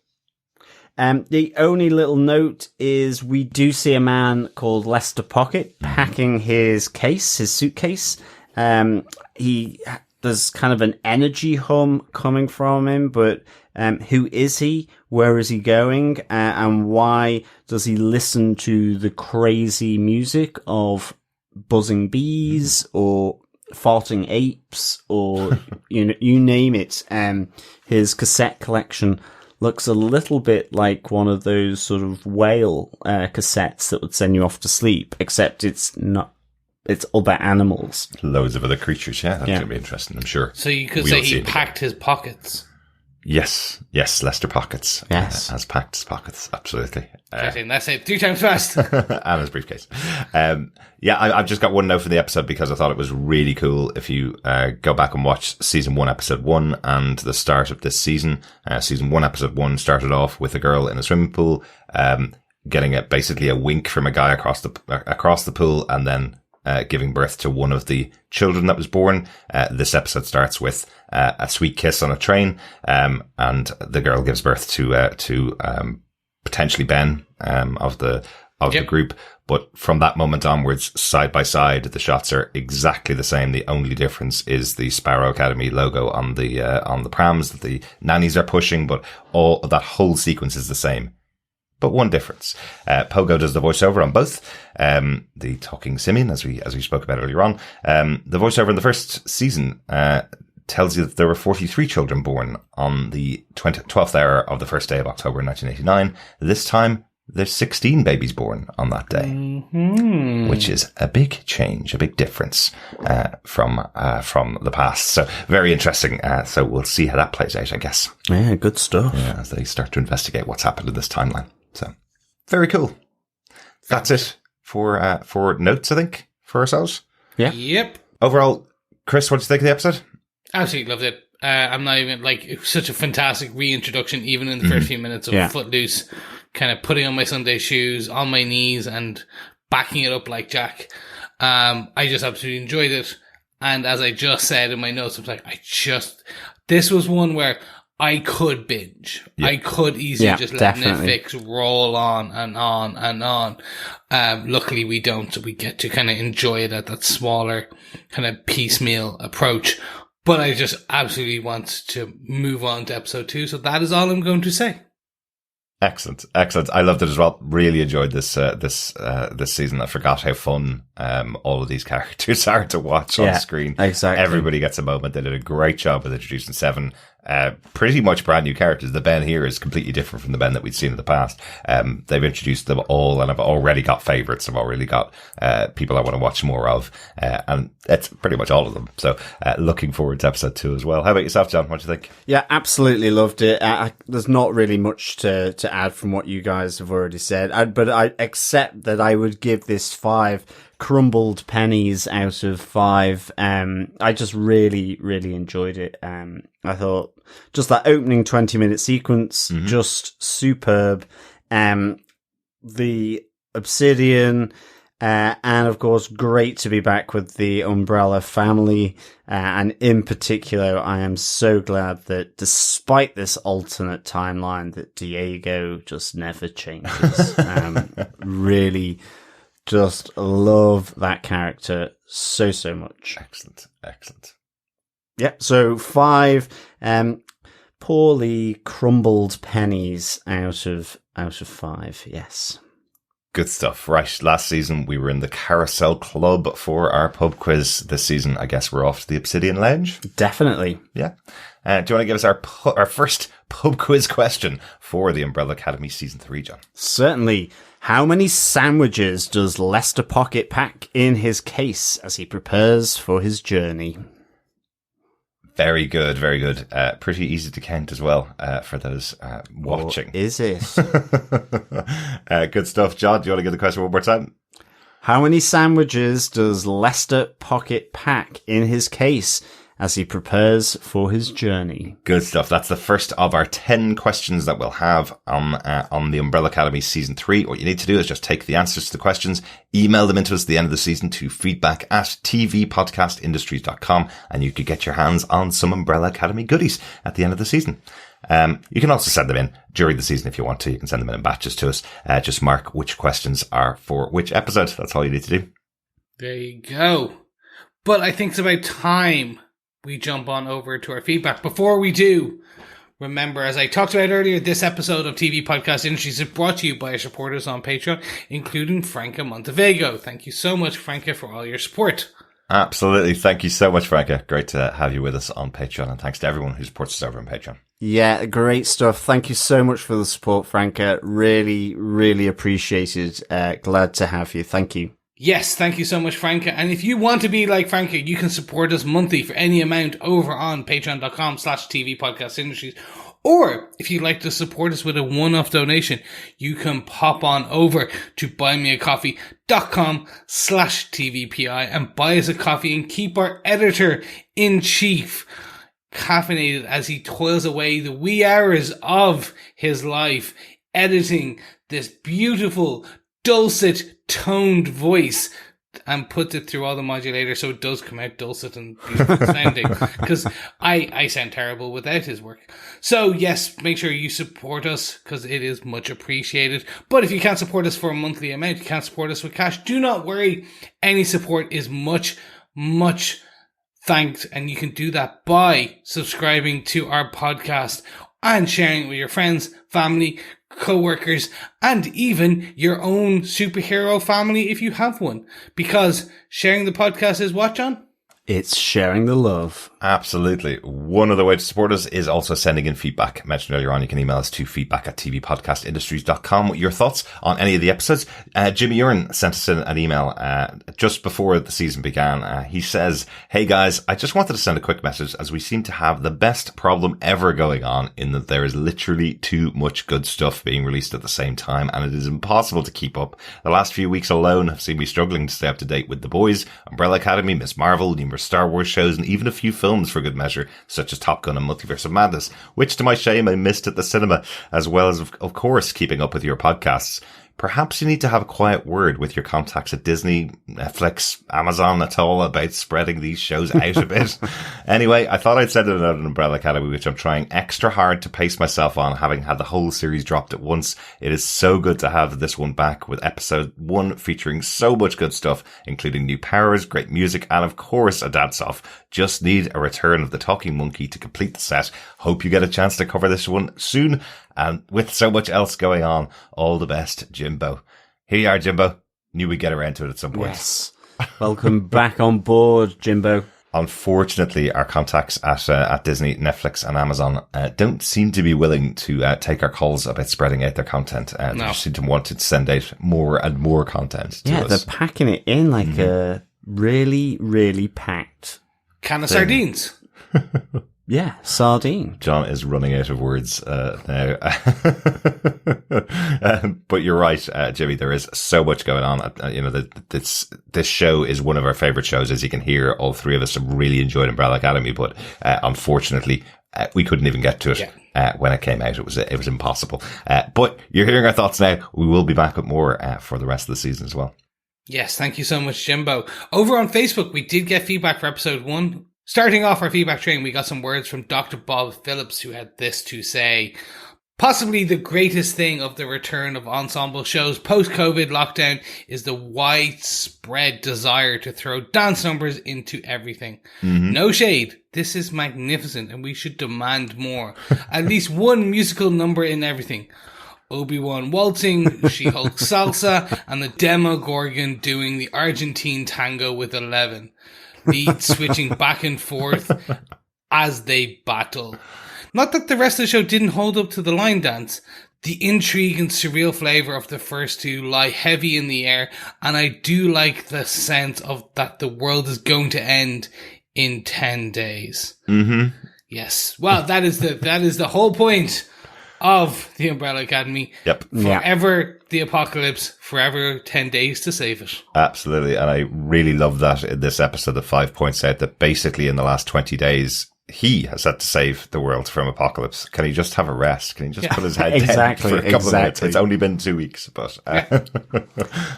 The only little note is we do see a man called Lester Pocket packing his suitcase. There's kind of an energy hum coming from him, but who is he? Where is he going? And why does he listen to the crazy music of buzzing bees or farting apes or you name it? His cassette collection looks a little bit like one of those sort of whale cassettes that would send you off to sleep, except it's not. It's other animals. Loads of other creatures, that's going to be interesting, I'm sure. So you could say he packed his pockets. Yes, Lester Pockets. Yes. Has packed his pockets, absolutely. That's it, 3 times fast. And his briefcase. I've just got one note for the episode because I thought it was really cool. If you go back and watch season 1, episode 1 and the start of this season, season 1, episode 1 started off with a girl in a swimming pool, getting basically a wink from a guy across the pool and then giving birth to one of the children that was born. This episode starts with a sweet kiss on a train, and the girl gives birth to potentially Ben of the group. But from that moment onwards, side by side, the shots are exactly the same. The only difference is the Sparrow Academy logo on the prams that the nannies are pushing, but that whole sequence is the same. But one difference. Pogo does the voiceover on both. The talking simian, as we spoke about earlier on. The voiceover in the first season tells you that there were 43 children born on the 12th hour of the first day of October 1989. This time, there's 16 babies born on that day, which is a big change, a big difference from the past. So very interesting. So we'll see how that plays out, I guess. Yeah, good stuff. Yeah, as they start to investigate what's happened in this timeline. So very cool. That's it for notes, I think, for ourselves. Yeah. Yep. Overall, Chris, what did you think of the episode? Absolutely loved it. I'm not even it was such a fantastic reintroduction, even in the first few minutes of Footloose, kind of putting on my Sunday shoes on my knees and backing it up like Jack. I just absolutely enjoyed it. And as I just said in my notes, I was like, this was one where I could binge. Yeah. I could easily just let Netflix roll on and on and on. Luckily we don't, so we get to kind of enjoy it at that smaller kind of piecemeal approach. But I just absolutely want to move on to episode 2. So that is all I'm going to say. Excellent. I loved it as well. Really enjoyed this season. I forgot how fun all of these characters are to watch on screen. Exactly. Everybody gets a moment. They did a great job with introducing 7 pretty much brand new characters. The Ben here is completely different from the Ben that we'd seen in the past. They've introduced them all, and I've already got favourites. I've already got people I want to watch more of, and it's pretty much all of them. So looking forward to episode 2 as well. How about yourself, John? What do you think? Yeah, absolutely loved it. There's not really much to add from what you guys have already said, but I accept that I would give this 5 crumbled pennies out of 5. I just really enjoyed it. I thought just that opening 20-minute sequence, just superb. The Obsidian, and of course, great to be back with the Umbrella family. And in particular, I am so glad that despite this alternate timeline, that Diego just never changes. Really just love that character so much. Excellent. Yeah, so 5 poorly crumbled pennies out of 5. Yes. Good stuff. Right. Last season, we were in the Carousel Club for our pub quiz. This season, I guess we're off to the Obsidian Lounge. Definitely. Yeah. Do you want to give us our first pub quiz question for the Umbrella Academy Season 3, John? Certainly. How many sandwiches does Lester Pocket pack in his case as he prepares for his journey? Very good. Pretty easy to count as well for those watching. Or is it? Good stuff. John, do you want to give the question one more time? How many sandwiches does Lester Pocket pack in his case as he prepares for his journey? Good stuff. That's the first of our 10 questions that we'll have on the Umbrella Academy Season 3. What you need to do is just take the answers to the questions, email them into us at the end of the season to feedback@tvpodcastindustries.com, and you could get your hands on some Umbrella Academy goodies at the end of the season. You can also send them in during the season if you want to. You can send them in batches to us. Just mark which questions are for which episode. That's all you need to do. There you go. But I think it's about time we jump on over to our feedback. Before we do, remember, as I talked about earlier, this episode of TV Podcast Industries is brought to you by our supporters on Patreon, including Franca Montevego. Thank you so much, Franca, for all your support. Absolutely. Thank you so much, Franca. Great to have you with us on Patreon, and thanks to everyone who supports us over on Patreon. Yeah, great stuff. Thank you so much for the support, Franca. Really appreciated. Glad to have you. Thank you. Yes, thank you so much, Franca. And if you want to be like Franca, you can support us monthly for any amount over on patreon.com/TV Podcast Industries. Or if you'd like to support us with a one-off donation, you can pop on over to buymeacoffee.com/TVPI and buy us a coffee and keep our editor-in-chief caffeinated as he toils away the wee hours of his life editing this beautiful, dulcet, toned voice and puts it through all the modulators so it does come out dulcet and beautiful sounding, because I sound terrible without his work. So yes, make sure you support us because it is much appreciated. But if you can't support us for a monthly amount, you can't support us with cash, do not worry. Any support is much thanked, and you can do that by subscribing to our podcast and sharing it with your friends, family, co-workers, and even your own superhero family if you have one. Because sharing the podcast is what, John? It's sharing the love. Absolutely. One other way to support us is also sending in feedback. Mentioned earlier on, you can email us to feedback@tvpodcastindustries.com with your thoughts on any of the episodes. Jimmy Urin sent us an email just before the season began. He says, "Hey guys, I just wanted to send a quick message as we seem to have the best problem ever going on in that there is literally too much good stuff being released at the same time and it is impossible to keep up. The last few weeks alone have seen me struggling to stay up to date with The Boys, Umbrella Academy, Miss Marvel, numerous Star Wars shows, and even a few films for good measure, such as Top Gun and Multiverse of Madness, which to my shame I missed at the cinema, as well as, of course, keeping up with your podcasts. perhaps you need to have a quiet word with your contacts at Disney, Netflix, Amazon at all about spreading these shows out a bit. Anyway, I thought I'd send it out an Umbrella Academy, which I'm trying extra hard to pace myself on, having had the whole series dropped at once. It is so good to have this one back with episode 1 featuring so much good stuff, including new powers, great music, and of course a dance-off. Just need a return of the talking monkey to complete the set. Hope you get a chance to cover this one soon. And with so much else going on, all the best, Jimbo. Here you are, Jimbo. Knew we'd get around to it at some point. Yes. Welcome back on board, Jimbo. Unfortunately, our contacts at Disney, Netflix, and Amazon don't seem to be willing to take our calls about spreading out their content. They just seem to want to send out more and more content to us. They're packing it in like a really, really packed can of sardines. Yeah, sardine. John is running out of words now. But you're right, Jimmy. There is so much going on. This show is one of our favorite shows, as you can hear. All three of us have really enjoyed Umbrella Academy, but unfortunately, we couldn't even get to it when it came out. It was impossible. But you're hearing our thoughts now. We will be back with more for the rest of the season as well. Yes, thank you so much, Jimbo. Over on Facebook, we did get feedback for episode 1. Starting off our feedback train, we got some words from Dr. Bob Phillips, who had this to say. Possibly the greatest thing of the return of ensemble shows post-COVID lockdown is the widespread desire to throw dance numbers into everything. Mm-hmm. No shade. This is magnificent and we should demand more. At least one musical number in everything. Obi-Wan waltzing, She-Hulk salsa, and the Demogorgon doing the Argentine tango with 11. Lead switching back and forth as they battle. Not that the rest of the show didn't hold up to the line dance. The intrigue and surreal flavour of the first two lie heavy in the air, and I do like the sense of that the world is going to end in 10 days. Mm-hmm. Yes. Well, that is the whole point of the Umbrella Academy. Yep. Forever the apocalypse, forever 10 days to save it. Absolutely. And I really love that in this episode that 5 points out that basically in the last 20 days, he has had to save the world from apocalypse. Can he just have a rest? Can he just put his head down for a couple of minutes? It's only been 2 weeks, but I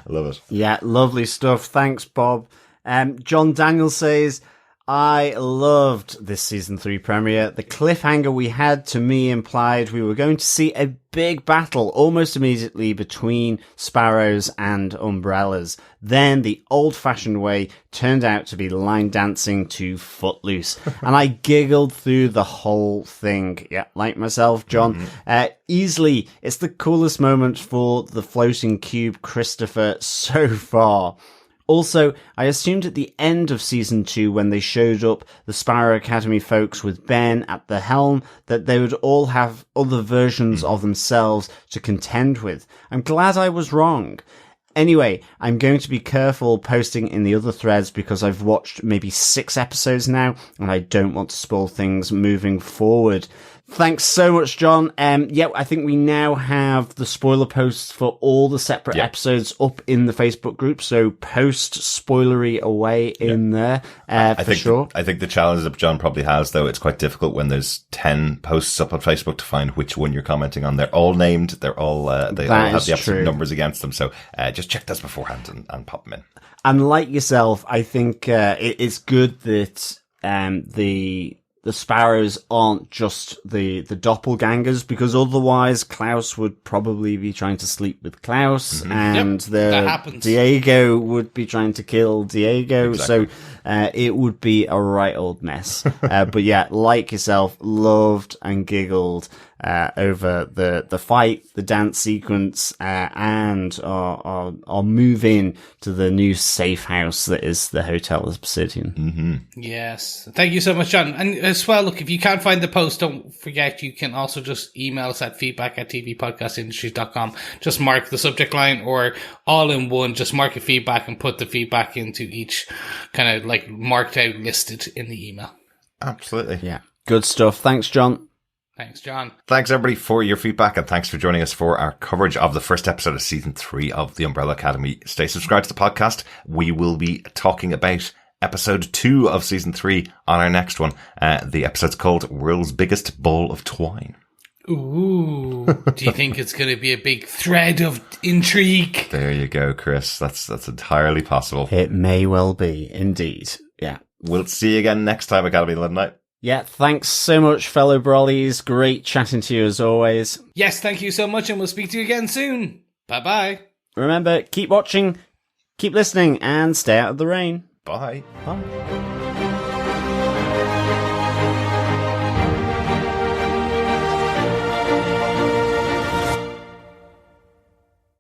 love it. Yeah, lovely stuff. Thanks, Bob. John Daniel says, I loved this season 3 premiere. The cliffhanger we had to me implied we were going to see a big battle almost immediately between Sparrows and Umbrellas. Then the old-fashioned way turned out to be line dancing to Footloose. And I giggled through the whole thing. Yeah, like myself, John. Mm-hmm. Easily, it's the coolest moment for the floating cube Christopher so far. Also, I assumed at the end of season 2, when they showed up the Sparrow Academy folks with Ben at the helm, that they would all have other versions of themselves to contend with. I'm glad I was wrong. Anyway, I'm going to be careful posting in the other threads because I've watched maybe 6 episodes now and I don't want to spoil things moving forward. Thanks so much, John. I think we now have the spoiler posts for all the separate episodes up in the Facebook group. So post spoilery away in there, sure. I think the challenge that John probably has, though, it's quite difficult when there's 10 posts up on Facebook to find which one you're commenting on. They're all named. They're all, they all have the episode numbers against them. So, just check those beforehand and pop them in. And like yourself, I think, it's good that, the Sparrows aren't just the doppelgangers, because otherwise Klaus would probably be trying to sleep with Klaus, and Diego would be trying to kill Diego. Exactly. So it would be a right old mess. But yeah, like yourself, loved and giggled over the fight, the dance sequence, and our move in to the new safe house that is the Hotel Obsidian. Mm-hmm. Yes. Thank you so much, John. And as well, look, if you can't find the post, don't forget you can also just email us at feedback@tvpodcastindustries.com. Just mark the subject line, or all in one, just mark a feedback and put the feedback into each kind of like marked out, listed in the email. Absolutely. Yeah. Good stuff. Thanks, John. Thanks, John. Thanks, everybody, for your feedback, and thanks for joining us for our coverage of the first episode of Season 3 of The Umbrella Academy. Stay subscribed to the podcast. We will be talking about Episode 2 of Season 3 on our next one. The episode's called World's Biggest Ball of Twine. Ooh. Do you think it's going to be a big thread of intrigue? There you go, Chris. That's entirely possible. It may well be, indeed. Yeah. We'll see you again next time, Academy Alumni. Yeah, thanks so much, fellow Brollies. Great chatting to you as always. Yes, thank you so much, and we'll speak to you again soon. Bye-bye. Remember, keep watching, keep listening, and stay out of the rain. Bye. Bye.